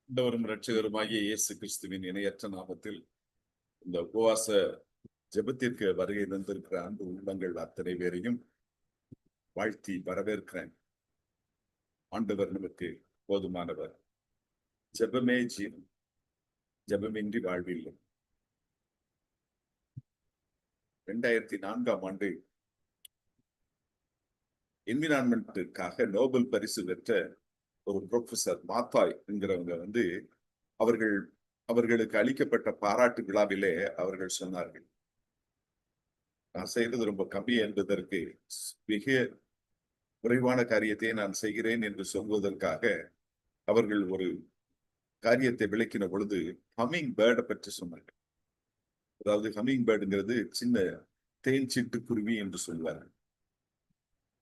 ஆண்டவரும் இரட்சகருமாகிய இயேசு கிறிஸ்துவின் இணையற்ற நாமத்தில் இந்த உபவாச ஜெபத்திற்கு வருகை தந்திருக்கிற அன்பு உள்ளங்கள் அத்தனை பேரையும் வாழ்த்தி வரவேற்கிறேன். ஆண்டவர் நமக்கு போதுமானவர். ஜெபமே ஜீவன், ஜெபமின்றி வாழ்வில்லை. 2004ஆம் ஆண்டு என்விரான்மெண்ட்டுக்காக நோபல் பரிசு பெற்ற ஒரு ப்ரொஃபசர் மாத்தாய் என்கிறவங்க அவர்களுக்கு அளிக்கப்பட்ட பாராட்டு விழாவிலே அவர்கள் சொன்னார்கள், நான் செய்தது ரொம்ப கம்மி என்பதற்கு மிக குறைவான காரியத்தை நான் செய்கிறேன் என்று சொல்வதற்காக அவர்கள் ஒரு காரியத்தை விளக்கின பொழுது ஹம்மிங் பேர்டை பற்றி சொன்னார்கள். அதாவது ஹம்மிங் பேர்டுங்கிறது சின்ன தேன் சிட்டுக்குருவி என்று சொல்வார்கள்.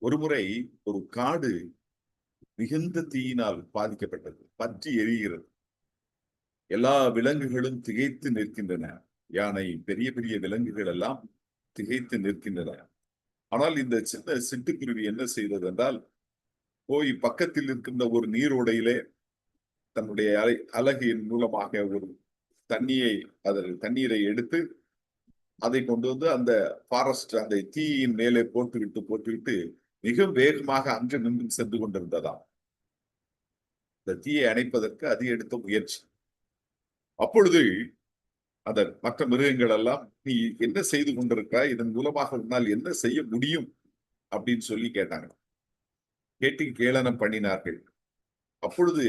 ஒருமுறை ஒரு காடு மிகுந்த தீயினால் பாதிக்கப்பட்டது, பற்றி எரிகிறது. எல்லா விலங்குகளும் திகைத்து நிற்கின்றன. யானை, பெரிய பெரிய விலங்குகள் எல்லாம் திகைத்து நிற்கின்றன. ஆனால் இந்த சின்ன சிட்டுக்குருவி என்ன செய்தது என்றால், போய் பக்கத்தில் இருக்கின்ற ஒரு நீரோடையிலே தன்னுடைய அலகின் மூலமாக ஒரு தண்ணீரை எடுத்து அதை கொண்டு வந்து அந்த ஃபாரஸ்ட், அந்த தீயின் மேலே போட்டுவிட்டு மிக வேகமாக அன்று நின்று சென்று கொண்டிருந்ததாம். இந்த தீயை அணைப்பதற்கு அது எடுத்த முயற்சி. அப்பொழுது அந்த மற்ற மிருகங்கள் எல்லாம், நீ என்ன செய்து கொண்டிருக்கிறாய், இதன் மூலமாக உன்னால் என்ன செய்ய முடியும் அப்படின்னு சொல்லி கேட்டாங்க. கேளனம் பண்ணினார்கள். அப்பொழுது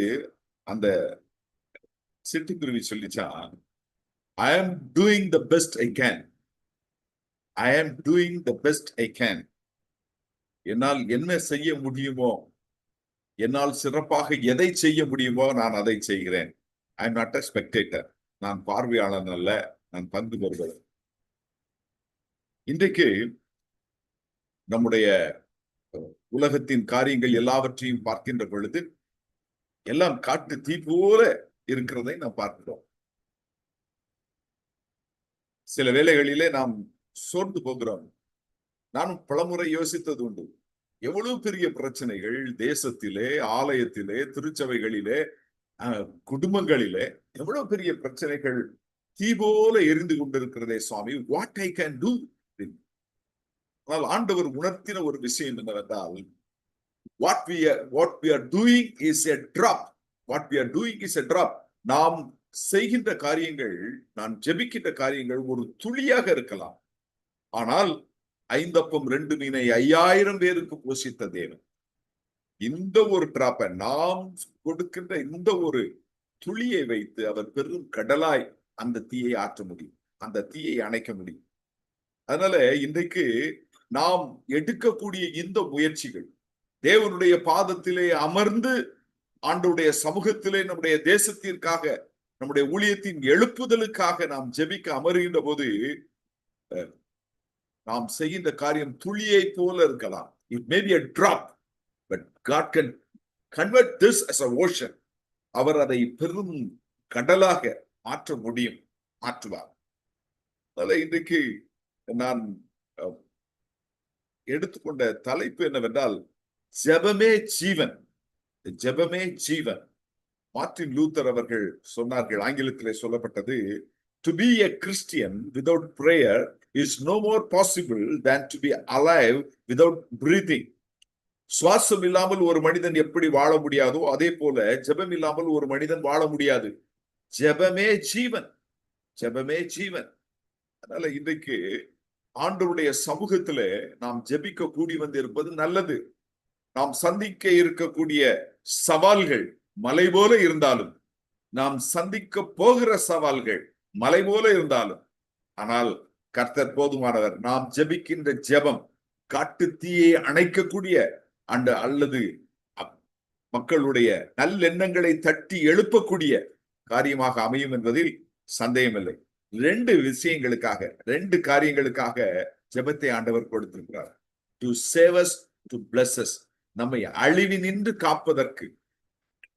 அந்த சிட்டுக்குருவி சொல்லிச்சான், I am doing the best I can. I am doing the best I can. என்னால் என்ன செய்ய முடியுமோ, என்னால் சிறப்பாக எதை செய்ய முடியுமோ நான் அதை செய்கிறேன். I am not a spectator. நான் பார்வையாளன் அல்ல, நான் பங்கு பெறுகிறேன். இன்றைக்கு நம்முடைய உலகத்தின் காரியங்கள் எல்லாவற்றையும் பார்க்கின்ற பொழுது எல்லாம் காட்டு தீ போல இருக்கிறதை நாம் பார்க்கிறோம். சில வேளைகளிலே நாம் சோர்ந்து போகிறோம். நானும் பலமுறை யோசித்தது உண்டு. எவ்வளவு பெரிய பிரச்சனைகள் தேசத்திலே, ஆலயத்திலே, திருச்சபைகளிலே, குடும்பங்களிலே எவ்வளவு பெரிய பிரச்சனைகள் தீ போல எரிந்து கொண்டிருக்கிறதே சுவாமி, வாட் ஐ கேன் டூ. ஆனால் ஆண்டவர் உணர்த்தின ஒரு விஷயம் என்னவென்றால், what we are doing is a drop. What we are doing is a drop. நாம் செய்கின்ற காரியங்கள், நான் ஜெபிக்கின்ற காரியங்கள் ஒரு துளியாக இருக்கலாம். ஆனால் 5 அப்பம் 2 மீனை 5000 பேருக்கு போஷித்த தேவன், இந்த ஒரு டிராப்பை, நாம் கொடுக்கின்ற இந்த ஒரு துளியை வைத்து அவர் பெரும் கடலாய் அந்த தீயை ஆற்ற முடியும், அந்த தீயை அணைக்க முடியும். அதனால இன்றைக்கு நாம் எடுக்கக்கூடிய இந்த முயற்சிகள், தேவனுடைய பாதத்திலே அமர்ந்து ஆண்டவருடைய சமூகத்திலே நம்முடைய தேசத்திற்காக, நம்முடைய ஊழியத்தின் எழுப்புதலுக்காக நாம் ஜெபிக்க அமருகின்ற போது நாம் செய்கின்ற காரியம் துளியை போல இருக்கலாம். It may be a drop, but God can convert this as a ocean. அவர் அதை பெரும் கடலாக மாற்ற முடியும், மாற்றுவார். அதனால இன்றைக்கு நான் எடுத்துக்கொண்ட தலைப்பு என்னவென்றால், ஜெபமே ஜீவன். ஜெபமே ஜீவன். மார்ட்டின் லூத்தர் அவர்கள் சொன்னார்கள், ஆங்கிலத்திலே சொல்லப்பட்டது, to be a Christian without prayer is no more possible than to be alive without breathing. சுவாசம் இல்லாமல் ஒரு மனிதன் எப்படி வாழ முடியாதோ அதே போல ஜெபம் இல்லாமல் ஒரு மனிதன் வாழ முடியாது. ஜெபமே ஜீவன், ஜெபமே ஜீவன். அதனால இன்றைக்கு ஆண்டவருடைய சமூகத்திலே நாம் ஜெபிக்க கூடி வந்து இருப்பது நல்லது. நாம் சந்திக்க இருக்கக்கூடிய சவால்கள் மலை போல இருந்தாலும், நாம் சந்திக்க போகிற சவால்கள் மலை போல இருந்தாலும், ஆனால் கர்த்தர் போதுமானவர். நாம் ஜெபிக்கின்ற ஜெபம் காட்டு தீயை அணைக்கக்கூடிய அல்லது மக்களுடைய நல்லெண்ணங்களை தட்டி எழுப்பக்கூடிய காரியமாக அமையும் என்பதில் சந்தேகமில்லை. 2 காரியங்களுக்காக ஜெபத்தை ஆண்டவர் கொடுத்திருக்கிறார். To save us, to bless us. நம்மை அழிவினின்று காப்பதற்கு.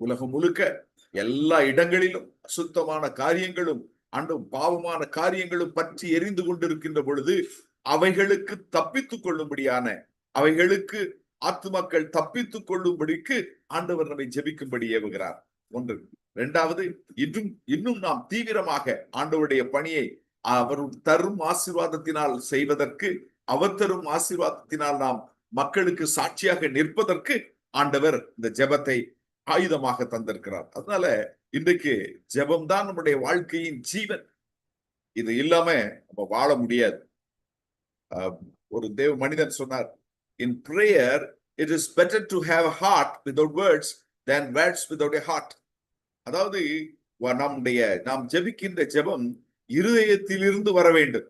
உலகம் முழுக்க எல்லா இடங்களிலும் அசுத்தமான காரியங்களும் பாவமான காரியங்களும் பற்றி எரிந்து கொண்டிருக்கின்ற பொழுது அவைகளுக்கு தப்பித்துக் கொள்ளும்படியான, அவைகளுக்கு ஆத்துமக்கள் தப்பித்துக் கொள்ளும்படிக்கு ஆண்டவர் நம்மை ஜெபிக்கும்படி ஏவுகிறார். 1. இரண்டாவது, இன்னும் இன்னும் நாம் தீவிரமாக ஆண்டவருடைய பணியை அவர் தரும் ஆசீர்வாதத்தினால் செய்வதற்கு, அவர் தரும் ஆசீர்வாதத்தினால் நாம் மக்களுக்கு சாட்சியாக நிற்பதற்கு ஆண்டவர் இந்த ஜெபத்தை ஆயுதமாக தந்திருக்கிறார். அதனால இன்றைக்கு ஜெபம்தான் நம்முடைய வாழ்க்கையின் ஜீவன். இது இல்லாம நம்ம வாழ முடியாது. ஒரு தேவ மனிதன் சொன்னார், in prayer it is better to have a heart without words than words without a heart. அதாவது நாம் ஜெபிக்கின்ற ஜெபம் இருதயத்திலிருந்து வர வேண்டும்,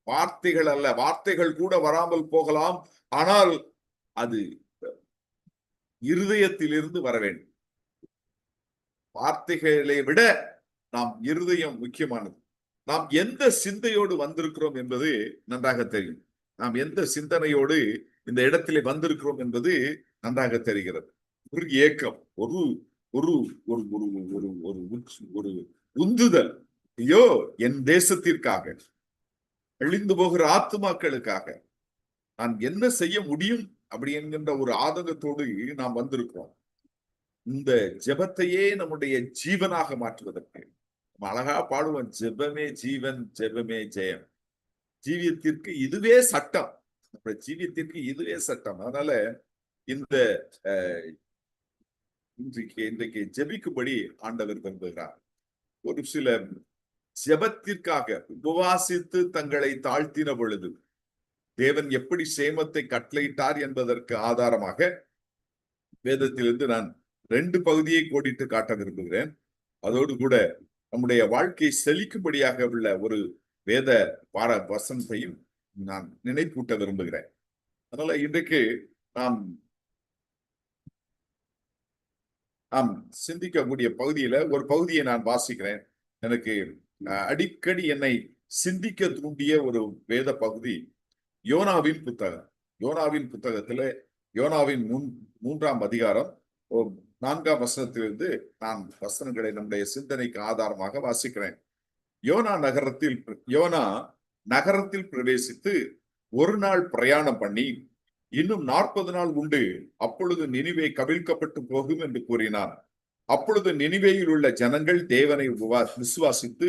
வார்த்தைகள் அல்ல. வார்த்தைகள் கூட வராமல் போகலாம், ஆனால் அது இருதயத்திலிருந்து வர வேண்டும். வார்த்தைகளை விட நாம் இருதயம் முக்கியமானது. நாம் எந்த சிந்தையோடு வந்திருக்கிறோம் என்பது நன்றாக தெரியும். நாம் எந்த சிந்தனையோடு இந்த இடத்திலே வந்திருக்கிறோம் என்பது நன்றாக தெரிகிறது. ஒரு ஏக்கம், ஒரு ஒரு ஒரு ஒரு ஒரு ஒரு உந்துதல், ஐயோ என் தேசத்திற்காக, அழிந்து போகிற ஆத்துமாக்களுக்காக நான் என்ன செய்ய முடியும் அப்படி என்கின்ற ஒரு ஆதங்கத்தோடு நாம் வந்திருக்கிறோம். இந்த ஜெபத்தையே நம்முடைய ஜீவனாக மாற்றுவதற்கு நம்ம அழகா பாடுவோம், ஜெபமே ஜீவன், ஜெபமே ஜெயம். ஜீவியத்திற்கு இதுவே சட்டம், நம்முடைய ஜீவியத்திற்கு இதுவே சட்டம். அதனால இந்த இன்றைக்கு ஜெபிக்கும்படி ஆண்டவர் விரும்புகிறார். ஒரு சிலர் ஜெபத்திற்காக உபவாசித்து தங்களை தாழ்த்தின பொழுது தேவன் எப்படி சேமத்தை கட்டளையிட்டார் என்பதற்கு ஆதாரமாக வேதத்திலிருந்து நான் 2 பகுதியை கோடிட்டு காட்ட விரும்புகிறேன். அதோடு கூட நம்முடைய வாழ்க்கை செழிக்கும்படியாக உள்ள ஒரு வேத வசனத்தையும் நான் நினைப்பூட்ட விரும்புகிறேன். அதனால இன்றைக்கு நாம் சிந்திக்கக்கூடிய பகுதியில ஒரு பகுதியை நான் வாசிக்கிறேன். எனக்கு அடிக்கடி என்னை சிந்திக்க தூண்டிய ஒரு வேத பகுதி யோனாவின் புத்தகம். யோனாவின் புத்தகத்துல யோனாவின் 3ஆம் அதிகாரம் 4ஆம் வசனத்திலிருந்து நான் வசனங்களை நம்முடைய சிந்தனைக்கு ஆதாரமாக வாசிக்கிறேன். யோனா நகரத்தில் பிரவேசித்து ஒரு நாள் பிரயாணம் பண்ணி, இன்னும் 40 நாள் உண்டு, அப்பொழுது நினிவே கவிழ்க்கப்பட்டு போகும் என்று கூறினான். அப்பொழுது நினிவேயில் உள்ள ஜனங்கள் தேவனை விசுவாசித்து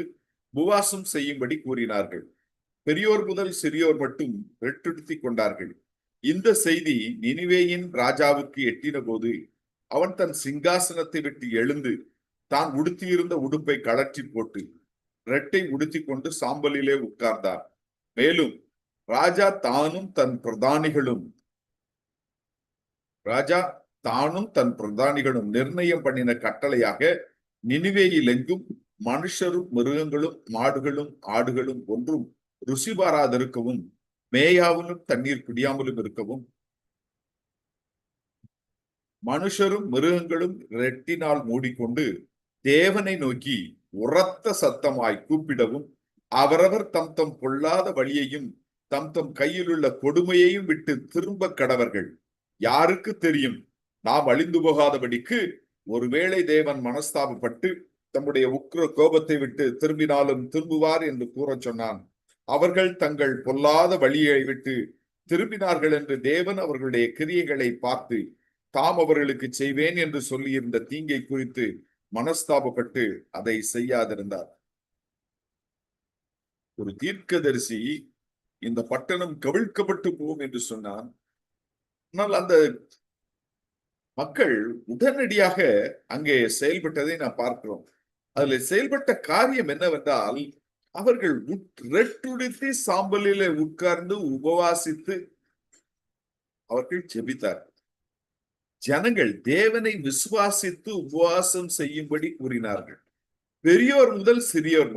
உபவாசம் செய்யும்படி கூறினார்கள். பெரியோர் முதல் சிறியோர் மட்டும் ரெட்டுடுத்திக் கொண்டார்கள். இந்த செய்தி நினிவேயின் ராஜாவுக்கு எட்டின போது அவன் தன் சிங்காசனத்தை விட்டு எழுந்து தான் உடுத்தியிருந்த உடுப்பை கழற்றி போட்டு ரெட்டை உடுத்தி கொண்டு சாம்பலிலே உட்கார்ந்தார். மேலும் ராஜா தானும் தன் பிரதானிகளும் நிர்ணயம் பண்ணின கட்டளையாக நினிவேயில் எங்கும் மனுஷரும் மிருகங்களும் மாடுகளும் ஆடுகளும் ஒன்றும் ருசி பாராதிருக்கவும், மேயாமலும் தண்ணீர் குடியாமலும் இருக்கவும், மனுஷரும் மிருகங்களும் ரெட்டினால் மூடிக்கொண்டு தேவனை நோக்கி உரத்த சத்தமாய் கூப்பிடவும், அவரவர் தம் தம் பொல்லாத வழியையும் தம் தம் கையில் உள்ள கொடுமையையும் விட்டு திரும்ப கடவர்கள். யாருக்கு தெரியும், நாம் அழிந்து போகாதபடிக்கு ஒருவேளை தேவன் மனஸ்தாபப்பட்டு தம்முடைய உக்கிர கோபத்தை விட்டு திரும்பினாலும் திரும்புவார் என்று கூற சொன்னான். அவர்கள் தங்கள் பொல்லாத வழியை விட்டு திரும்பினார்கள் என்று தேவன் அவர்களுடைய கிரியைகளை பார்த்து தாம் அவர்களுக்கு செய்வேன் என்று சொல்லியிருந்த தீங்கை குறித்து மனஸ்தாபப்பட்டு அதை செய்யாதிருந்தார். ஒரு தீர்க்கதரிசி இந்த பட்டணம் கவிழ்க்கப்பட்டு போகும் என்று சொன்னான். ஆனால் அந்த மக்கள் உடனடியாக அங்கே செயல்பட்டதை நாம் பார்க்கிறோம். அதுல செயல்பட்ட காரியம் என்னவென்றால், அவர்கள் ரெட்டுடுத்தி சாம்பலிலே உட்கார்ந்து உபவாசித்து அவர்கள் ஜெபித்தார். ஜனங்கள் தேவனை விசுவாசித்து உபவாசம் செய்யும்படி கூறினார்கள். பெரியோர் முதல் சிறியோர்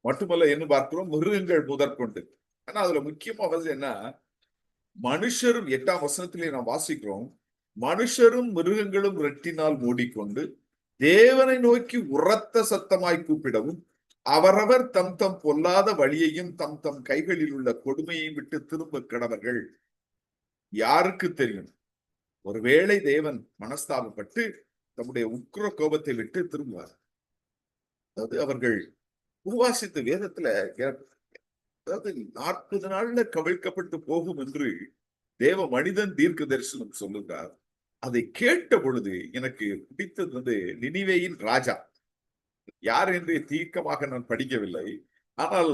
மட்டுமல்ல என்ன பார்க்கிறோம், மிருகங்கள் முதற்கொண்டு. ஆனா அதுல முக்கியமாக என்ன, மனுஷரும் 8ஆம் வசனத்திலே நாம் வாசிக்கிறோம், மனுஷரும் மிருகங்களும் ரெட்டினால் மூடிக்கொண்டு தேவனை நோக்கி உரத்த சத்தமாய் கூப்பிடவும், அவரவர் தம் தம் பொல்லாத வழியையும் தம் தம் கைகளில் உள்ள கொடுமையையும் விட்டு திரும்ப கடவர்கள். யாருக்கு தெரியும், ஒருவேளை தேவன் மனஸ்தாபப்பட்டு தம்முடைய உக்கிர கோபத்தை விட்டு திரும்புவார். அதாவது அவர்கள் உபவாசித்த வேதத்துல, அதாவது 40 நாள்ல கவிழ்க்கப்பட்டு போகும் என்று தேவ மனிதன் தீர்க்க தரிசனம் சொல்லுகிறார். அதை கேட்ட பொழுது எனக்கு பிடித்தது நினிவேயின் ராஜா யார் என்று தீர்க்கமாக நான் படிக்கவில்லை. ஆனால்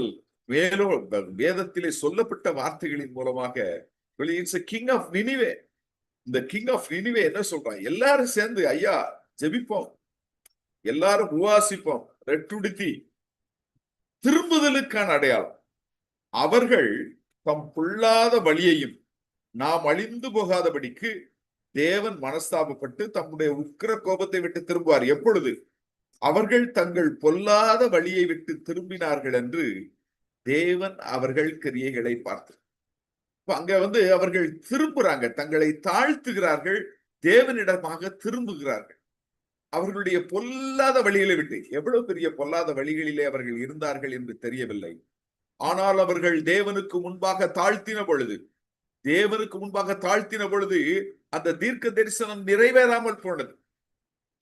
மேலும் வேதத்திலே சொல்லப்பட்ட வார்த்தைகளின் மூலமாக கிங் ஆஃப் நினிவே. இந்த கிங் ஆஃப் நினிவே என்ன சொல்றான்? எல்லாரும் சேர்ந்து ஐயா ஜெபிப்போம், எல்லாரும் உபாசிப்போம், ரெட்டுடுத்தி திரும்புதலுக்கான அடையாளம். அவர்கள் தம் பொல்லாத வழியையும் நாம் அழிந்து போகாதபடிக்கு தேவன் மனஸ்தாபப்பட்டு தம்முடைய உக்கிர கோபத்தை விட்டு திரும்புவார். எப்பொழுது? அவர்கள் தங்கள் பொல்லாத வழியை விட்டு திரும்பினார்கள் என்று தேவன் அவர்கள் கிரியைகளை பார்த்து. அங்க அவர்கள் திரும்புறாங்க, தங்களை தாழ்த்துகிறார்கள், தேவனிடமாக திரும்புகிறார்கள். அவர்களுடைய பொல்லாத வழிகளை விட்டு, எவ்வளவு பெரிய பொல்லாத வழிகளிலே அவர்கள் இருந்தார்கள் என்று தெரியவில்லை. ஆனால் அவர்கள் தேவனுக்கு முன்பாக தாழ்த்தின பொழுது அந்த தீர்க்க தரிசனம் நிறைவேறாமல் போனது.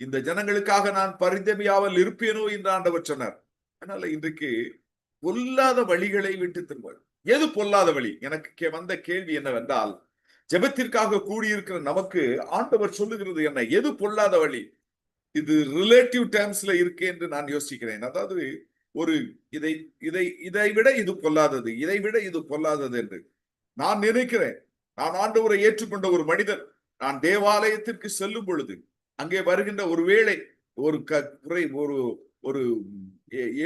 இந்த ஜனங்களுக்காக நான் பரிதபியாமல் இருப்பேனோ என்று ஆண்டவர் சொன்னார். அதனால இன்றைக்கு பொல்லாத வழிகளை விட்டு திரும்ப. எது பொல்லாத வழி? எனக்கு வந்த கேள்வி என்னவென்றால், ஜெபத்திற்காக கூடியிருக்கிற நமக்கு ஆண்டவர் சொல்லுகிறது என்ன? எது பொல்லாத வழி? இது ரிலேட்டிவ் டேர்ம்ஸ்ல இருக்கு என்று நான் யோசிக்கிறேன். அதாவது இதை விட இது பொல்லாதது, இதை விட இது பொல்லாதது என்று நான் நினைக்கிறேன். நான் ஆண்டவரை ஏற்றுக்கொண்ட ஒரு மனிதன், நான் தேவாலயத்திற்கு செல்லும் பொழுது அங்கே வருகின்ற ஒருவேளை ஒரு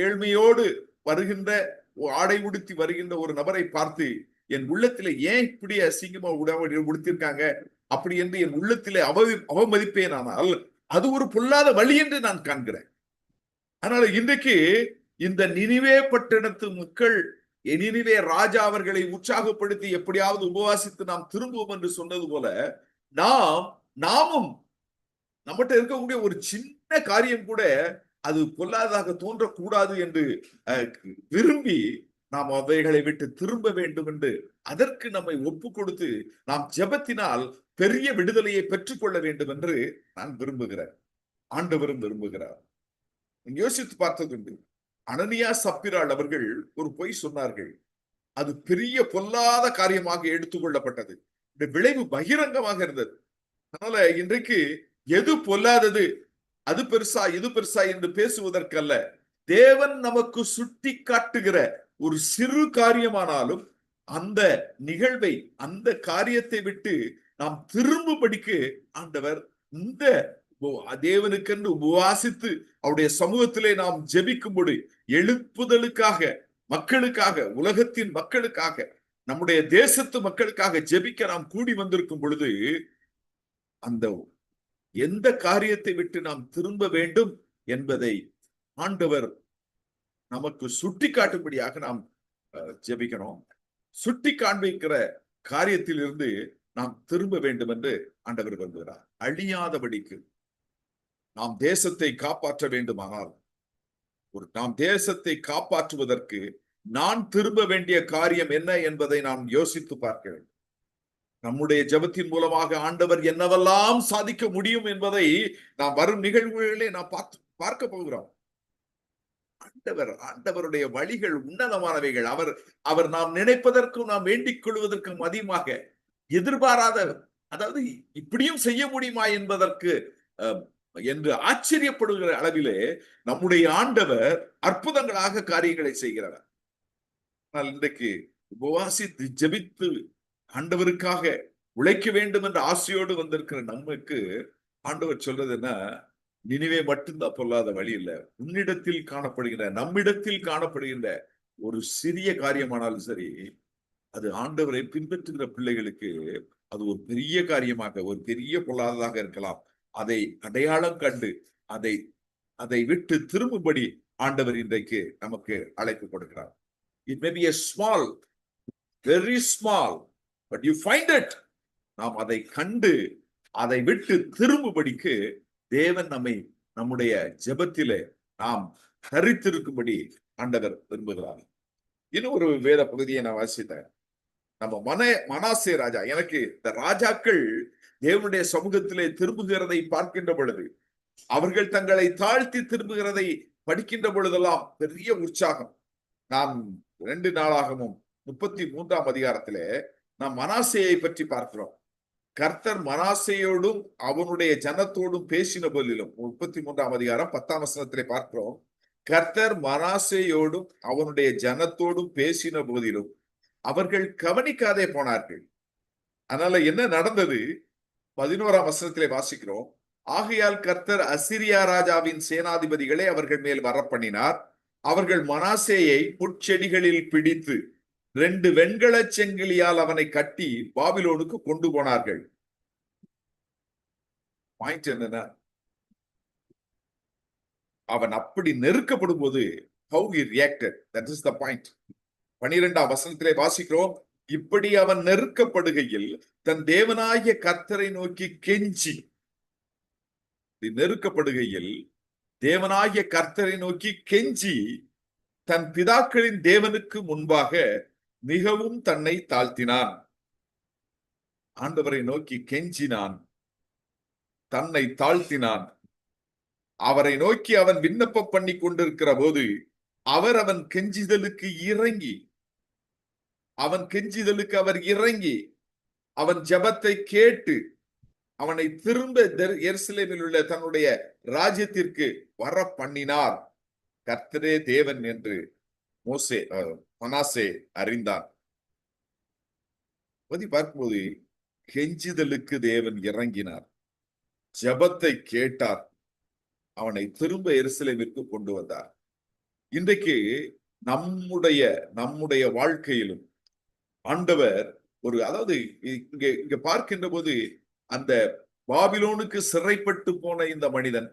ஏழ்மையோடு வருகின்ற ஆடை உடுத்தி வருகின்ற ஒரு நபரை பார்த்து என் உள்ளத்திலே ஏன் இப்படி அசிங்கமா உடுத்திருக்காங்க அப்படி என்று என் உள்ளத்திலே அவமதிப்பேன். ஆனால் அது ஒரு பொல்லாத வழி என்று நான் காண்கிறேன். அதனால இன்றைக்கு இந்த நினிவே பட்டணத்து மக்கள், நினிவே ராஜா அவர்களை உற்சாகப்படுத்தி எப்படியாவது உபவாசித்து நாம் திரும்புவோம் என்று சொன்னது போல நாமும் நம்மகிட்ட இருக்கக்கூடிய ஒரு சின்ன காரியம் கூட அது பொல்லாததாக தோன்றக்கூடாது என்று விரும்பி நாம் அவைகளை விட்டு திரும்ப வேண்டும் என்று அதற்கு நம்மை ஒப்பு கொடுத்து நாம் ஜெபத்தினால் பெரிய விடுதலையை பெற்றுக்கொள்ள வேண்டும் என்று நான் விரும்புகிறேன். ஆண்டவரும் விரும்புகிறார். யோசித்து பார்த்ததுண்டு. அனனியா சப்பிராள் அவர்கள் ஒரு பொய் சொன்னார்கள். அது பெரிய பொல்லாத காரியமாக எடுத்துக்கொள்ளப்பட்டது. இந்த விளைவு பகிரங்கமாக இருந்தது. அதனால இன்றைக்கு எது பொல்லாதது, அது பெருசா இது பெருசா என்று பேசுவதற்கல்ல, தேவன் நமக்கு சுட்டி காட்டுகிற ஒரு சிறு காரியமானாலும் அந்த நிகழ்வை, அந்த காரியத்தை விட்டு நாம் திரும்பும்படிக்கு ஆண்டவர் இந்த தேவனுக்கென்று உபவாசித்து அவருடைய சமூகத்திலே நாம் ஜெபிக்கும்படி எழுப்புதலுக்காக, மக்களுக்காக, உலகத்தின் மக்களுக்காக, நம்முடைய தேசத்து மக்களுக்காக ஜெபிக்க நாம் கூடி வந்திருக்கும் பொழுது அந்த எந்த காரியத்தை விட்டு நாம் திரும்ப வேண்டும் என்பதை ஆண்டவர் நமக்கு சுட்டி காட்டும்படியாக நாம் ஜெபிக்கணும். சுட்டி காண்பிக்கிற காரியத்தில் இருந்து நாம் திரும்ப வேண்டும் என்று ஆண்டவர் விரும்புகிறார். அழியாதபடிக்கு நாம் தேசத்தை காப்பாற்ற வேண்டுமானால், நாம் தேசத்தை காப்பாற்றுவதற்கு நான் திரும்ப வேண்டிய காரியம் என்ன என்பதை நாம் யோசித்து பார்க்க வேண்டும். நம்முடைய ஜெபத்தின் மூலமாக ஆண்டவர் என்னவெல்லாம் சாதிக்க முடியும் என்பதை நாம் வரும் நிகழ்வுகளிலே நாம் பார்க்க போகிறோம். ஆண்டவருடைய வழிகள் உன்னதமானவைகள். அவர் நாம் நினைப்பதற்கும் நாம் வேண்டிக் கொள்வதற்கும் அதிகமாக எதிர்பாராத, அதாவது இப்படியும் செய்ய முடியுமா என்பதற்கு என்று ஆச்சரியப்படுகிற அளவிலே நம்முடைய ஆண்டவர் அற்புதங்களாக காரியங்களை செய்கிறவர். ஆனால் இன்றைக்கு உபவாசித்து ஜெபித்து ஆண்டவருக்காக உழைக்க வேண்டும் என்ற ஆசையோடு வந்திருக்கிற நமக்கு ஆண்டவர் சொல்றது என்ன? நினிவே மட்டும்தான் பொல்லாத வழி இல்லை, உன்னிடத்தில் காணப்படுகின்ற, நம்மிடத்தில் காணப்படுகின்ற ஒரு சிறிய காரியமானாலும் சரி, அது ஆண்டவரை பின்பற்றுகிற பிள்ளைகளுக்கு அது ஒரு பெரிய காரியமாக, ஒரு பெரிய பொல்லாததாக இருக்கலாம். அதை அடையாளம் கண்டு அதை விட்டு திரும்பும்படி ஆண்டவர் இன்றைக்கு நமக்கு அழைப்பு கொடுக்கிறார். It may be a small, very small, but you find it. நாம் அதை கண்டு அதை விட்டு திரும்பும்படிக்கு தேவன் நம்முடைய ஜெபத்திலே நாம் தரித்திருக்கும்படி ஆண்டவர் விரும்புகிறார். இன்னும் ஒரு வேத பகுதியை நான் வாசித்தேன். நம்ம மனாசே ராஜா, எனக்கு இந்த ராஜாக்கள் தேவனுடைய சமூகத்திலே திரும்புகிறதை பார்க்கின்ற பொழுது, அவர்கள் தங்களை தாழ்த்தி திரும்புகிறதை படிக்கின்ற பொழுதெல்லாம் பெரிய உற்சாகம். நாம் 2 நாளாகவும் 33ஆம் அதிகாரத்திலே நாம் மனாசேயை பற்றி பார்க்கிறோம். கர்த்தர் மனாசேயோடும் அவனுடைய ஜனத்தோடும் பேசின போதிலும் 33ஆம் அதிகாரம் 10ஆம் வசனத்திலே பார்க்கிறோம். கர்த்தர் மனாசேயோடும் அவனுடைய ஜனத்தோடும் பேசின போதிலும் அவர்கள் கவனிக்காதே போனார்கள். அதனால என்ன நடந்தது? 11ஆம் வசனத்திலே வாசிக்கிறோம். ஆகையால் கர்த்தர் அசிரியா ராஜாவின் சேனாதிபதிகளை அவர்கள் மேல் வரப்பண்ணினார். அவர்கள் மனாசேயை முட்செடிகளில் பிடித்து 2 வெண்கலச் செங்கிலியால் அவனை கட்டி பாபிலோனுக்கு கொண்டு போனார்கள். பாயிண்ட் என்னன்னா, அவன் அப்படி நெருக்கப்படும் போது how he reacted, that is the point. 12ஆம் வசனத்திலே வாசிக்கிறோம். இப்படி அவன் நெருக்கப்படுகையில் தன் தேவனாகிய கர்த்தரை நோக்கி கெஞ்சி, நெருக்கப்படுகையில் தேவனாகிய கர்த்தரை நோக்கி கெஞ்சி தன் பிதாக்களின் தேவனுக்கு முன்பாக மிகவும் தன்னை தாழ்த்தினான். ஆண்டவரை நோக்கி கெஞ்சினான், தன்னை தாழ்த்தினான். அவரை நோக்கி அவன் விண்ணப்பம் பண்ணி கொண்டிருக்கிற போது அவன் கெஞ்சிதலுக்கு இறங்கி அவன் ஜெபத்தை கேட்டு அவனை திரும்ப எருசலேமில் உள்ள தன்னுடைய ராஜ்யத்திற்கு வர பண்ணினார். கர்த்தரே தேவன் என்று மனாசே அறிந்தான். பார்க்கும்போது கெஞ்சிதலுக்கு தேவன் இறங்கினார், ஜெபத்தை கேட்டார், அவனை திரும்ப எருசலேமிற்கு கொண்டு வந்தார். இன்றைக்கு நம்முடைய வாழ்க்கையிலும் ஆண்டவர் அதாவது இங்க பார்க்கின்ற போது அந்த பாபிலோனுக்கு சிறைப்பட்டு போன இந்த மனிதன்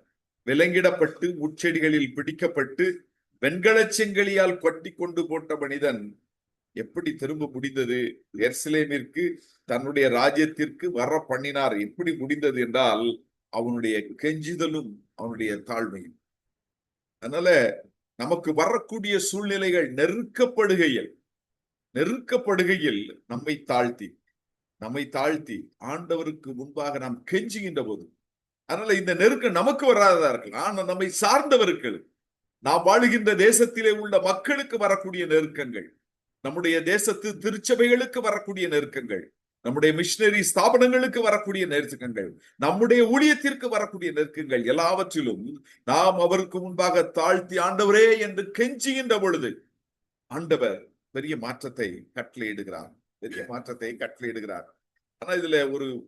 விலங்கிடப்பட்டு முட்செடிகளில் பிடிக்கப்பட்டு வெண்கலச் செங்கலியால் கொட்டி கொண்டு போட்ட மனிதன் எப்படி திரும்ப முடிந்தது? எருசலேமிற்கு தன்னுடைய ராஜ்யத்திற்கு வர பண்ணினார். எப்படி முடிந்தது என்றால் அவனுடைய கெஞ்சுதலும் அவனுடைய தாழ்மையும். அதனால நமக்கு வரக்கூடிய சூழ்நிலைகள் நெருக்கப்படுகையில் நம்மை தாழ்த்தி ஆண்டவருக்கு முன்பாக நாம் கெஞ்சுகின்ற போது, அதனால இந்த நெருக்கம் நமக்கு வராததா இருக்கலாம், ஆனா நம்மை சார்ந்தவருக்கு, நாம் வாழுகின்ற தேசத்திலே உள்ள மக்களுக்கு வரக்கூடிய நெருக்கங்கள், நம்முடைய தேசத்து திருச்சபைகளுக்கு வரக்கூடிய நெருக்கங்கள், நம்முடைய மிஷனரி ஸ்தாபனங்களுக்கு வரக்கூடிய நெருக்கங்கள், நம்முடைய ஊழியத்திற்கு வரக்கூடிய நெருக்கங்கள், எல்லாவற்றிலும் நாம் அவருக்கு முன்பாக தாழ்த்தி ஆண்டவரே என்று கெஞ்சுகின்ற பொழுது ஆண்டவர் பெரிய மாற்றத்தை கட்டளையிடுகிறார். ஆனா இதுல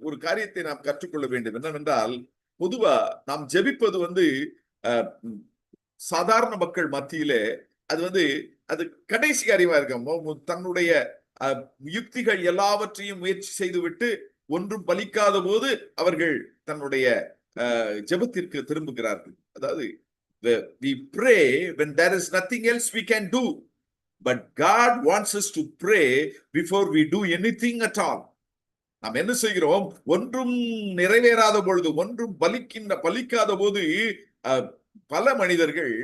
ஒரு காரியத்தை நாம் கற்றுக்கொள்ள வேண்டும். என்னவென்றால், பொதுவா நாம் ஜெபிப்பது சாதாரண மக்கள் மத்தியிலே அது கடைசி காரியமா இருக்கும். தன்னுடைய யுக்திகள் எல்லாவற்றையும் முயற்சி செய்துவிட்டு ஒன்றும் பலிக்காத போது அவர்கள் தன்னுடைய ஜெபத்திற்கு திரும்புகிறார்கள். அதாவது we pray when there is nothing else we can do, but God wants us to pray before we do anything at all. நாம் என்ன செய்கிறோம்? ஒன்றும் நிறைவேறாத பொழுது, ஒன்றும் பலிக்காத போது பல மனிதர்கள்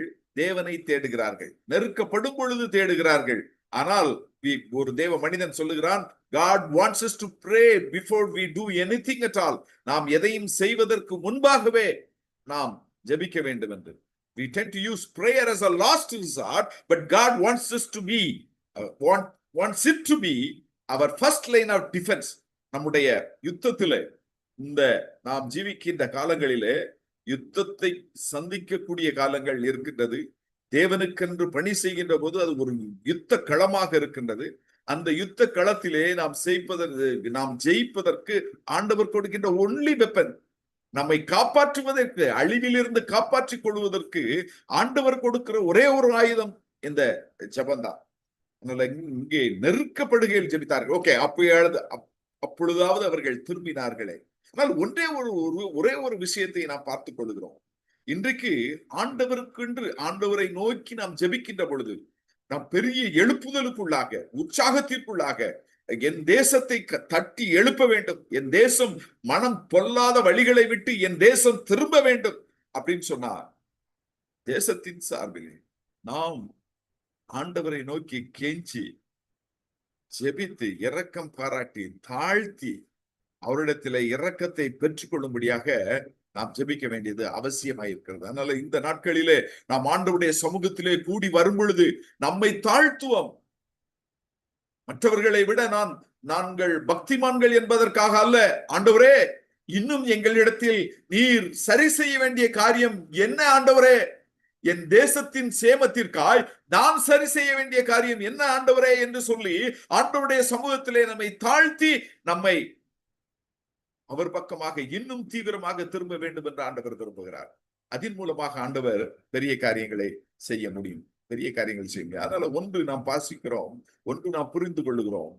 தேவனை தேடுகிறார்கள், நெருக்கப்படும் பொழுது தேடுகிறார்கள். ஆனால் ஒரு தேவ மனிதன் சொல்லுகிறான், God wants us to pray before we do anything at all. நாம் எதையும் செய்வதற்கு முன்பாகவே நாம் ஜெபிக்க வேண்டும் என்று. We tend to use prayer as a last resort, but God wants us to be wants it to be our first line of defense. நம்முடைய யுத்தத்திலே, நாம் ஜீவிக்கின்ற காலங்களிலே யுத்தத்தை சந்திக்கக்கூடிய காலங்கள் இருக்கின்றது. தேவனுக்கென்று பணி செய்கின்ற போது அது ஒரு யுத்த களமாக இருக்கின்றது. அந்த யுத்த களத்திலே நாம் ஜெயிப்பதற்கு ஆண்டவர் கொடுக்கின்ற ஒன்லி வெப்பன், நம்மை காப்பாற்றுவதற்கு, அழிவிலிருந்து காப்பாற்றிக் கொள்வதற்கு ஆண்டவர் கொடுக்கிற ஒரே ஒரு ஆயுதம் இந்த ஜெபம்தான். இங்கே நெருக்கப்படுகையில் ஜெபித்தார்கள். ஓகே, அப்பொழுதாவது அவர்கள் திரும்பினார்களே. ஆனால் ஒரே ஒரு விஷயத்தை நாம் பார்த்துக் கொள்கிறோம். இன்றைக்கு ஆண்டவருக்கென்று, ஆண்டவரை நோக்கி நாம் ஜெபிக்கின்ற பொழுது நாம் பெரிய எழுப்புதலுக்குள்ளாக, உற்சாகத்திற்குள்ளாக, என் தேசத்தை தட்டி எழுப்ப வேண்டும், என் தேசம் மனம் பொல்லாத வழிகளை விட்டு என் தேசம் திரும்ப வேண்டும் அப்படின்னு சொன்னார். தேசத்தின் சார்பிலே நாம் ஆண்டவரை நோக்கி கெஞ்சி ஜெபித்து இரக்கம் பாராட்டி தாழ்த்தி அவரிடத்திலே இரக்கத்தை பெற்றுக் கொள்ளும்படியாக நாம் ஜெபிக்க வேண்டியது அவசியமாயிருக்கிறது. அதனால இந்த நாட்களிலே நாம் ஆண்டவருடைய சமூகத்திலே கூடி வரும் பொழுது நம்மை தாழ்த்துவோம். மற்றவர்களை விட நான் நாங்கள் பக்திமான்கள் என்பதற்காக அல்ல. ஆண்டவரே, இன்னும் எங்களிடத்தில் நீர் சரி செய்ய வேண்டிய காரியம் என்ன ஆண்டவரே? என் தேசத்தின் சேமத்திற்காய் நான் சரி செய்ய வேண்டிய காரியம் என்ன ஆண்டவரே என்று சொல்லி ஆண்டவருடைய சமூகத்திலே நம்மை தாழ்த்தி நம்மை அவர் பக்கமாக இன்னும் தீவிரமாக திரும்ப வேண்டும் என்று ஆண்டவர் விரும்புகிறார். அதன் மூலமாக ஆண்டவர் பெரிய காரியங்களை செய்ய முடியும். பெரிய காரியங்கள் செய்ய முடியும். அதனால ஒன்று நாம் வாசிக்கிறோம், ஒன்று நாம் புரிந்து கொள்ளுகிறோம்.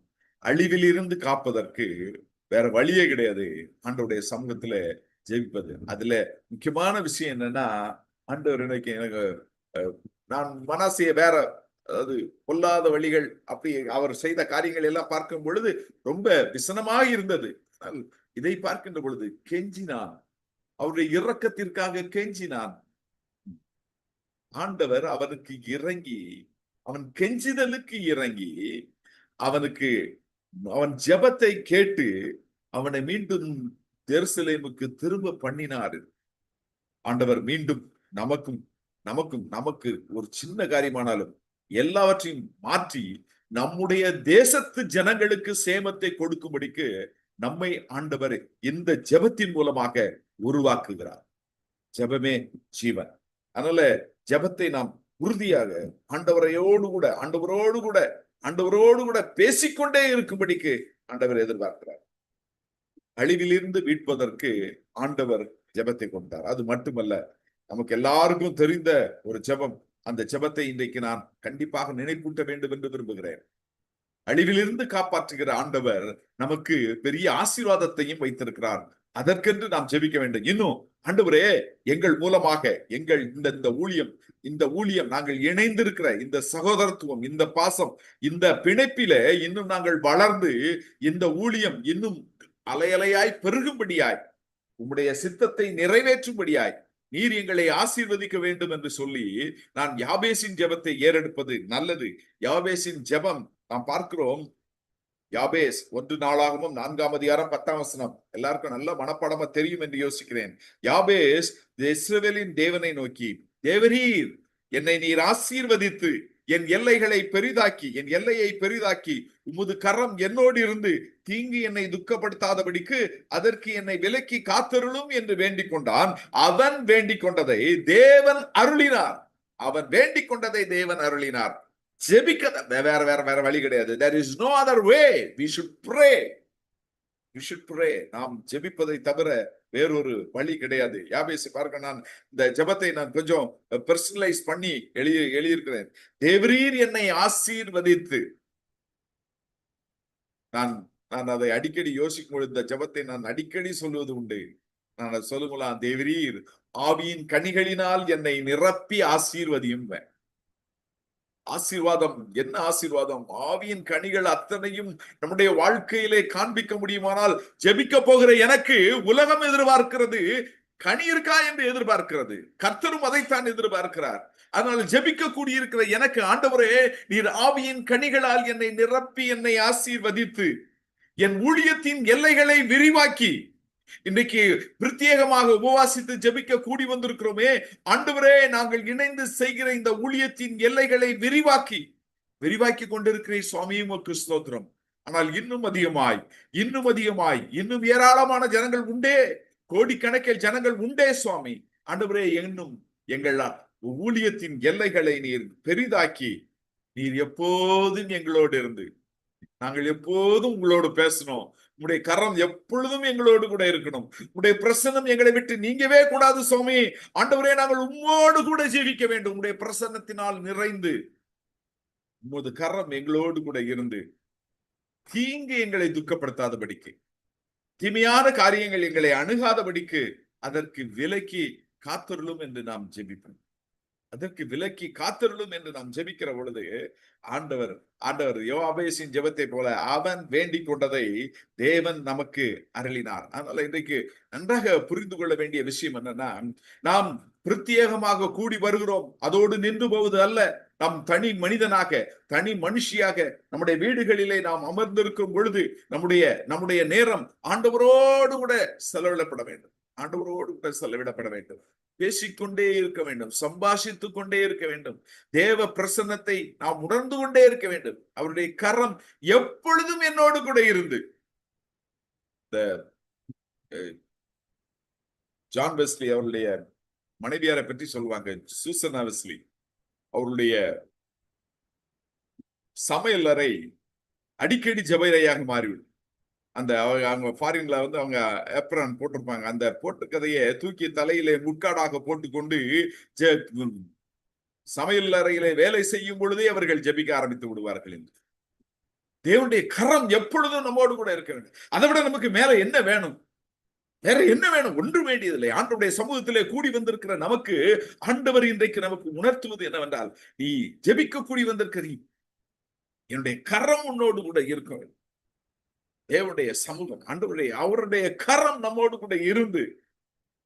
அழிவில் இருந்து காப்பதற்கு வேற வழியே கிடையாது ஆண்டவருடைய சமூகத்துல ஜெபிப்பது. அதுல முக்கியமான விஷயம் என்னன்னா, ஆண்டவர் எனக்கு நான் மனசைய வேற, அதாவது பொல்லாத வழிகள் அப்படி அவர் செய்த காரியங்கள் எல்லாம் பார்க்கும் பொழுது ரொம்ப விசனமாக இருந்தது. இதை பார்க்கின்ற பொழுது கெஞ்சினான், அவருடைய இரக்கத்திற்காக கெஞ்சினான். ஆண்டவர் அவனுக்கு இறங்கி, அவன் கெஞ்சிதலுக்கு இறங்கி, அவனுக்கு அவன் ஜெபத்தை கேட்டு அவனை மீண்டும் எருசலேமுக்கு திரும்ப பண்ணினாரு. ஆண்டவர் மீண்டும் நமக்கு ஒரு சின்ன காரியமானாலும் எல்லாவற்றையும் மாற்றி நம்முடைய தேசத்து ஜனங்களுக்கு சேமத்தை கொடுக்கும்படிக்கு நம்மை ஆண்டவர் இந்த ஜெபத்தின் மூலமாக உருவாக்குகிறார். ஜெபமே ஜீவன். அதனால ஜெபத்தை நாம் உறுதியாக ஆண்டவரோடு கூட பேசிக்கொண்டே இருக்கும்படிக்கு ஆண்டவர் எதிர்பார்க்கிறார். அழிவிலிருந்து மீட்பதற்கு ஆண்டவர் ஜெபத்தை கொண்டார். அது மட்டுமல்ல, நமக்கு எல்லாருக்கும் தெரிந்த ஒரு ஜெபம். அந்த ஜெபத்தை இன்றைக்கு நான் கண்டிப்பாக நினைப்பூட்ட வேண்டும் என்று விரும்புகிறேன். அழிவிலிருந்து காப்பாற்றுகிற ஆண்டவர் நமக்கு பெரிய ஆசீர்வாதத்தையும் வைத்திருக்கிறார். அதற்கென்று நாம் ஜெபிக்க வேண்டும். இன்னும் ஆண்டவரே, எங்கள் மூலமாக எங்கள் இந்த ஊழியம் நாங்கள் இணைந்திருக்கிற இந்த சகோதரத்துவம், இந்த பாசம், இந்த பிணைப்பில இன்னும் நாங்கள் வளர்ந்து இந்த ஊழியம் இன்னும் அலையலையாய் பெருகும்படியாய், உம்முடைய சித்தத்தை நிறைவேற்றும்படியாய் நீர் எங்களை ஆசீர்வதிக்க வேண்டும் என்று சொல்லி நான் யாபேசின் ஜெபத்தை ஏறெடுப்பது நல்லது. யாபேசின் ஜெபம் நாம் பார்க்கிறோம். யாபேஸ் 1 நாளாகமம் 4ஆம் அதிகாரம் 10ஆம் வசனம் எல்லாருக்கும் நல்ல மனப்பாடமா தெரியும் என்று யோசிக்கிறேன். யாபேஸ் இஸ்ரவேலின் தேவனை நோக்கி, தேவரீர் என்னை நீர் ஆசீர்வதித்து என் எல்லையை பெரிதாக்கி உமது கரம் என்னோடு இருந்து தீங்கு என்னை துக்கப்படுத்தாதபடிக்கு அதற்கு என்னை விலக்கி காத்தருளும் என்று வேண்டிக் கொண்டான். அவன் வேண்டிக் கொண்டதை தேவன் அருளினார். ஜெபிக்க வேற வழி கிடையாது. There is no other way. We should pray. நாம் ஜெபிப்பதை தவிர வேறொரு வழி கிடையாது. யாபேஸ் பார்க்க நான் இந்த ஜெபத்தை நான் கொஞ்சம் பர்சனலைஸ் பண்ணி எழுதியிருக்கிறேன். தேவரீர் என்னை ஆசீர்வதித்து. நான் அதை அடிக்கடி யோசிக்கும் பொழுது இந்த ஜெபத்தை நான் அடிக்கடி சொல்வது உண்டு. நான் சொல்லுங்களா, தேவரீர் ஆவியின் கனிகளினால் என்னை நிரப்பி ஆசீர்வதியும். ஆசீர்வாதம் என்ன ஆசீர்வாதம்! ஆவியின் கனிகள் அத்தனையும் நம்முடைய வாழ்க்கையிலே காண்பிக்க முடியுமானால், ஜெபிக்க போகிற எனக்கு உலகம் எதிர்பார்க்கிறது கனி இருக்கா என்று எதிர்பார்க்கிறது. கர்த்தரும் அதைத்தான் எதிர்பார்க்கிறார். அதனால் ஜெபிக்க கூடியிருக்கிற எனக்கு, ஆண்டவரே நீர் ஆவியின் கனிகளால் என்னை நிரப்பி என்னை ஆசீர்வதித்து என் ஊழியத்தின் எல்லைகளை விரிவாக்கி, இன்றைக்கு பிரத்யேகமாக உபவாசித்து ஜெபிக்க கூடி வந்திருக்கிறோமே, ஆண்டவரே நாங்கள் இணைந்து செய்கிற இந்த ஊழியத்தின் எல்லைகளை விரிவாக்கி கொண்டிருக்கிறேன் சுவாமி, உமக்கு ஸ்தோத்திரம். ஆனால் இன்னும் அதிகமாய் இன்னும் ஏராளமான ஜனங்கள் உண்டே, கோடிக்கணக்கில் ஜனங்கள் உண்டே சுவாமி. ஆண்டவரே, இன்னும் எங்கள் ஊழியத்தின் எல்லைகளை நீர் பெரிதாக்கி, நீர் எப்போதும் எங்களோடு இருந்து நாங்கள் எப்போதும் உங்களோடு பேசணும். உங்களுடைய கரம் எப்பொழுதும் எங்களோடு கூட இருக்கணும். உங்களுடைய பிரசன்னம் எங்களை விட்டு நீங்கவே கூடாது சுவாமி. ஆண்டவரே, நாங்கள் உம்மோடு கூட ஜீவிக்க வேண்டும். உங்களுடைய பிரசன்னத்தினால் நிறைந்து உமது கரம் எங்களோடு கூட இருந்து தீங்கு எங்களை துக்கப்படுத்தாதபடிக்கு, தீமையான காரியங்கள் எங்களை அணுகாதபடிக்கு அதற்கு விலக்கி காத்தருளும் என்று நாம் ஜெபிப்போம். ஜெபிக்கிற பொழுது ஆண்டவர் யோவாபேசின் ஜெபத்தை போல அவன் வேண்டிக் கொண்டதை தேவன் நமக்கு அருளினார். அதனால இன்றைக்கு நன்றாக புரிந்து கொள்ள வேண்டிய விஷயம் என்னன்னா, நாம் பிரத்யேகமாக கூடி வருகிறோம், அதோடு நின்று போவது அல்ல. நாம் தனி மனிதனாக, தனி மனுஷியாக நம்முடைய வீடுகளிலே நாம் அமர்ந்திருக்கும் பொழுது நம்முடைய நேரம் ஆண்டவரோடு கூட செலவிடப்பட வேண்டும். ஆண்டவரோடு கூட செலவிடப்பட வேண்டும். பேசிக்கொண்டே இருக்க வேண்டும், சம்பாஷித்துக் கொண்டே இருக்க வேண்டும். தேவ பிரசன்னத்தை நாம் உணர்ந்து கொண்டே இருக்க வேண்டும். அவருடைய கரம் எப்பொழுதும் என்னோடு கூட இருந்து. ஜான் வெஸ்லி அவருடைய மனைவியாரை பற்றி சொல்லுவாங்க, சூசனா வெஸ்லி. அவருடைய சமையல் அறை அடிக்கடி ஜெபரையாக மாறிவிடும். அந்த அவங்க ஃபாரின்ல வந்து அவங்க ஏப்ரான் போட்டிருப்பாங்க. அந்த போட்டு கதையை தூக்கி தலையிலே முட்காடாக போட்டுக்கொண்டு சமையல் அறையிலே வேலை செய்யும் பொழுதே அவர்கள் ஜெபிக்க ஆரம்பித்து விடுவார்கள் என்று. தேவனுடைய கரம் எப்பொழுதும் நம்மோடு கூட இருக்க வேண்டும். அதை விட நமக்கு மேல என்ன வேணும்? வேற என்ன வேணும்? ஒன்று வேண்டியதில்லை. ஆண்டவருடைய சமூகத்திலே கூடி வந்திருக்கிற நமக்கு ஆண்டவர் இன்றைக்கு நமக்கு உணர்த்துவது என்னவென்றால், நீ ஜெபிக்க கூடி வந்திருக்கிற நீ, என்னுடைய கரம் உன்னோடு கூட இருக்க வேண்டும். தேவனுடைய சமூகம், ஆண்டவருடைய அவருடைய கரம் நம்மோடு கூட இருந்து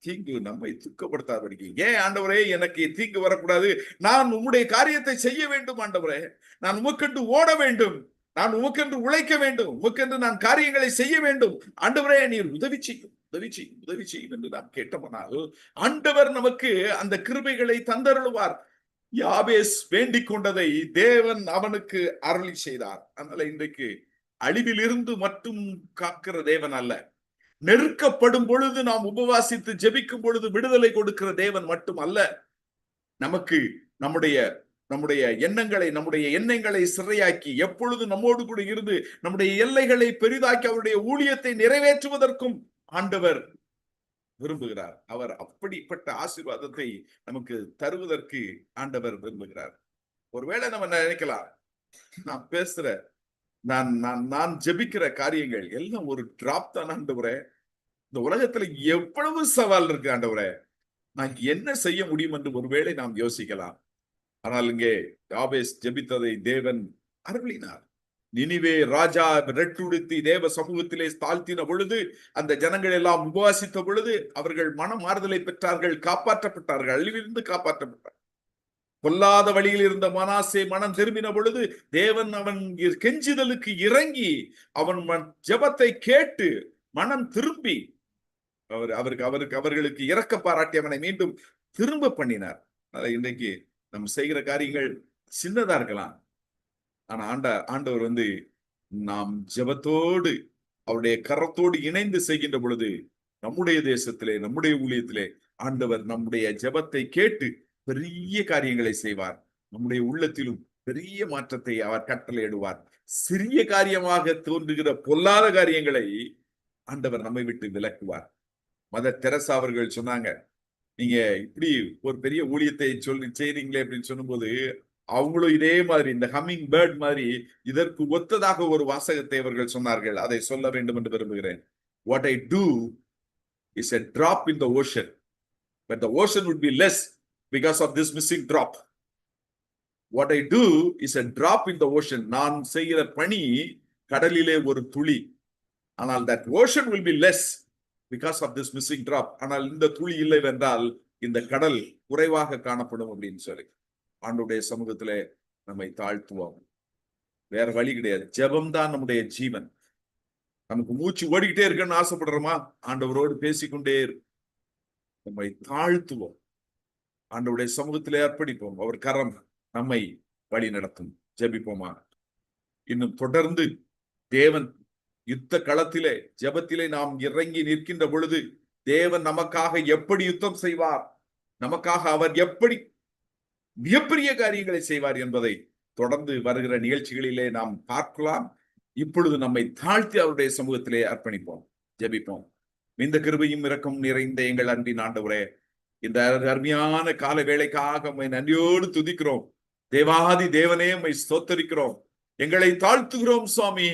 தீங்கு நம்மை துக்கப்படுத்தாதபடிக்கு. ஏன் ஆண்டவரே எனக்கு தீங்கு வரக்கூடாது? நான் உம்முடைய காரியத்தை செய்ய வேண்டும் ஆண்டவரே. நான் உமக்கென்று ஓட வேண்டும், நான் உமக்கென்று உழைக்க வேண்டும், உமக்கென்று நான் காரியங்களை செய்ய வேண்டும். ஆண்டவரே நீர் உதவி செய்யும், உதவி செய்யும், உதவி செய்யும் என்று நாம் கேட்டோம்னால் ஆண்டவர் நமக்கு அந்த கிருபைகளை தந்தருளுவார். யாபேஸ் வேண்டிக் கொண்டதை தேவன் அவனுக்கு அருளி செய்தார். அதனால இன்றைக்கு அழிவில் இருந்து மட்டும் காக்கிற தேவன் அல்ல, நெருக்கப்படும் பொழுது நாம் உபவாசித்து ஜெபிக்கும் பொழுது விடுதலை கொடுக்கிற தேவன் மட்டும் அல்ல, நமக்கு நம்முடைய எண்ணங்களை சிறையாக்கி எப்பொழுது நம்மோடு கூட இருந்து நம்முடைய எல்லைகளை பெரிதாக்கி அவருடைய ஊழியத்தை நிறைவேற்றுவதற்கும் ஆண்டவர் விரும்புகிறார். அவர் அப்படிப்பட்ட ஆசீர்வாதத்தை நமக்கு தருவதற்கு ஆண்டவர் விரும்புகிறார். ஒருவேளை நம்ம நினைக்கலாம், நான் பேசுற நான் ஜெபிக்கிற காரியங்கள் எல்லாம் ஒரு டிராப் தான் ஆண்டவரே, இந்த உலகத்துல எவ்வளவு சவால் இருக்கு ஆண்டவரே, நான் என்ன செய்ய முடியும் என்று ஒருவேளை நாம் யோசிக்கலாம். ஆனால் இங்கே யாபேஸ் ஜெபித்ததை தேவன் அருளினார். நினிவே ராஜா ரெட்டுடுத்தி தேவ சமூகத்திலே தாழ்த்தின பொழுது, அந்த ஜனங்கள் எல்லாம் உபவாசித்த பொழுது அவர்கள் மனம் மாறுதலை பெற்றார்கள், காப்பாற்றப்பட்டார்கள், அழிவிலிருந்து காப்பாற்றப்பட்டார். பொல்லாத வழியில் இருந்த மனாசே மனம் திரும்பின பொழுது தேவன் அவன் கெஞ்சுதலுக்கு இறங்கி அவன் ஜெபத்தை கேட்டு மனம் திரும்பி அவர்களுக்கு இரக்க பாராட்டி அவனை மீண்டும் திரும்ப பண்ணினார். இன்றைக்கு நம்ம செய்கிற காரியங்கள் சின்னதா இருக்கலாம், ஆனா ஆண்டவர் வந்து நாம் ஜெபத்தோடு அவருடைய கரத்தோடு இணைந்து செய்கின்ற பொழுது நம்முடைய தேசத்திலே, நம்முடைய ஊழியத்திலே ஆண்டவர் நம்முடைய ஜெபத்தை கேட்டு பெரிய காரியங்களை செய்வார். நம்முடைய உள்ளத்திலும் பெரிய மாற்றத்தை அவர் கட்டளையிடுவார். சிறிய காரியமாக தோன்றுகிற பொல்லாத காரியங்களை ஆண்டவர் நம்மை விட்டு விலக்குவார். மதர் தெரசா அவர்கள் சொன்னாங்க, நீங்க இப்படி ஒரு பெரிய ஊழியத்தை செய்றீங்களே அப்படின்னு சொல்லும்போது அவங்களும் இதே மாதிரி இந்த ஹம்மிங் பேர்ட் மாதிரி இதற்கு ஒத்ததாக ஒரு வாசகத்தை அவர்கள் சொன்னார்கள். அதை சொல்ல வேண்டும் என்று விரும்புகிறேன். What I do is a drop in the ocean, but the ocean would be less because of this missing drop. What I do is a drop in the ocean. நான் செய்கிற பணி கடலிலே ஒரு துளி, ஆனால் that ocean will be less because of this missing drop. ஆனால் இந்த துளி இல்லை என்றால் இந்த கடல் குறைவாக காணப்படும் அப்படின்னு சொல்லி ஆண்டவருடைய சமூகத்திலே நம்மை தாழ்த்துவோம். வேற வழி கிடையாது. ஜெபம் தான் நம்முடைய ஜீவன். நமக்கு மூச்சு ஓடிக்கிட்டே இருக்குன்னு ஆசைப்படுறோமா? ஆண்டவரோடு பேசிக்கொண்டே நம்மை தாழ்த்துவோம், ஆண்டவருடைய சமூகத்திலே அர்ப்பணிப்போம். அவர் கரம் நம்மை வழி நடத்தும். ஜெபிப்போமா? இன்னும் தொடர்ந்து தேவன் யுத்த களத்திலே ஜெபத்திலே நாம் இறங்கி நிற்கின்ற பொழுது தேவன் நமக்காக எப்படி யுத்தம் செய்வார், நமக்காக அவர் எப்படி மிகப்பெரிய காரியங்களை செய்வார் என்பதை தொடர்ந்து வருகிற நிகழ்ச்சிகளிலே நாம் பார்க்கலாம். இப்பொழுது நம்மை தாழ்த்தி அவருடைய சமூகத்திலே அர்ப்பணிப்போம், ஜெபிப்போம். இந்த கிருபையும் இரக்கம் நிறைந்த எங்கள் அன்பின் ஆண்டவரே, இந்த அருமையான கால வேளைக்காக உம்மை நன்றியோடு துதிக்கிறோம். தேவாதி தேவனே உம்மை ஸ்தோத்தரிக்கிறோம், எங்களை தாழ்த்துகிறோம் சுவாமி.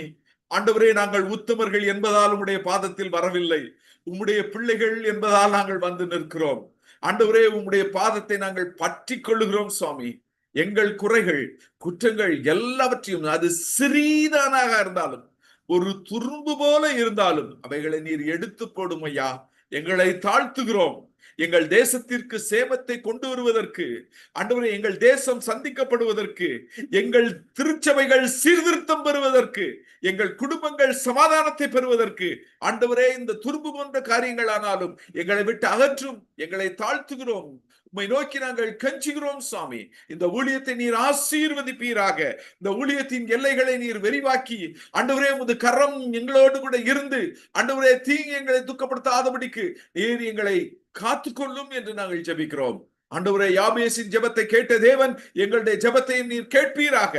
ஆண்டவரே, நாங்கள் உத்தமர்கள் என்பதால் உம்முடைய பாதத்தில் வரவில்லை, உம்முடைய பிள்ளைகள் என்பதால் நாங்கள் வந்து நிற்கிறோம். ஆண்டவரே, உம்முடைய பாதத்தை நாங்கள் பற்றி கொள்ளுகிறோம் சுவாமி. எங்கள் குறைகள் குற்றங்கள் எல்லாவற்றையும், அது சிறிதானாக இருந்தாலும் ஒரு துரும்பு போல இருந்தாலும் அவைகளை நீர் எடுத்து போடும் ஐயா. எங்களை தாழ்த்துகிறோம். எங்கள் தேசத்திற்கு சேமத்தை கொண்டு வருவதற்கு, ஆண்டவரே எங்கள் தேசம் சந்திக்கப்படுவதற்கு, எங்கள் திருச்சபைகள் சீர்திருத்தம் பெறுவதற்கு, எங்கள் குடும்பங்கள் சமாதானத்தை பெறுவதற்கு, ஆண்டவரே இந்த துரும்பு போன்ற காரியங்களானாலும் எங்களை விட்டு அகற்றும். எங்களை தாழ்த்துகிறோம். உம்மை நோக்கி நாங்கள் கெஞ்சுகிறோம் சுவாமி. இந்த ஊழியத்தை நீர் ஆசீர்வதிப்பீராக. இந்த ஊழியத்தின் எல்லைகளை நீர் விரிவாக்கி, ஆண்டவரே உமது கரம் எங்களோடு கூட இருந்து, ஆண்டவரே தீங்கு எங்களை துக்கப்படுத்தாதபடிக்கு நீர் எங்களை காத்துக்கொள்ளும் என்று நாங்கள் ஜெபிக்கிறோம். ஆண்டவரே, யாபேசின் ஜெபத்தை கேட்ட தேவன் எங்களுடைய ஜெபத்தையும் நீர் கேட்பீராக.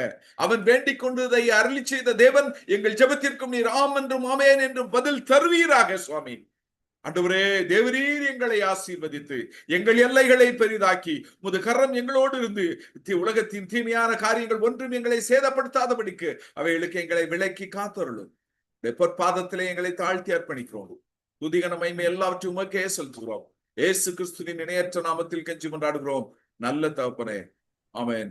அவன் வேண்டிக் கொண்டதை அருளி செய்த தேவன் எங்கள் ஜெபத்திற்கும் நீர் ஆம் என்றும் ஆமேன் என்றும் பதில் தருவீராக சுவாமி. ஆண்டவரே, தேவரீர் எங்களை ஆசீர்வதித்து எங்கள் எல்லைகளை பெரிதாக்கி உமது கரம் எங்களோடு இருந்து உலகத்தின் தீமையான காரியங்கள் ஒன்றும் எங்களை சேதப்படுத்தாதபடிக்கு அவைகளுக்கு எங்களை விலக்கி காத்தருளும். பொற்பாதத்திலே எங்களை தாழ்த்தி அர்ப்பணிக்கிறோம். துதிகன மகிமை எல்லாவற்றையும் உமக்கே செலுத்துகிறோம். இயேசு கிறிஸ்துவின் இணையற்ற நாமத்தில் கெஞ்சி கொண்டாடுகிறோம் நல்ல தகப்பனே. ஆமென்.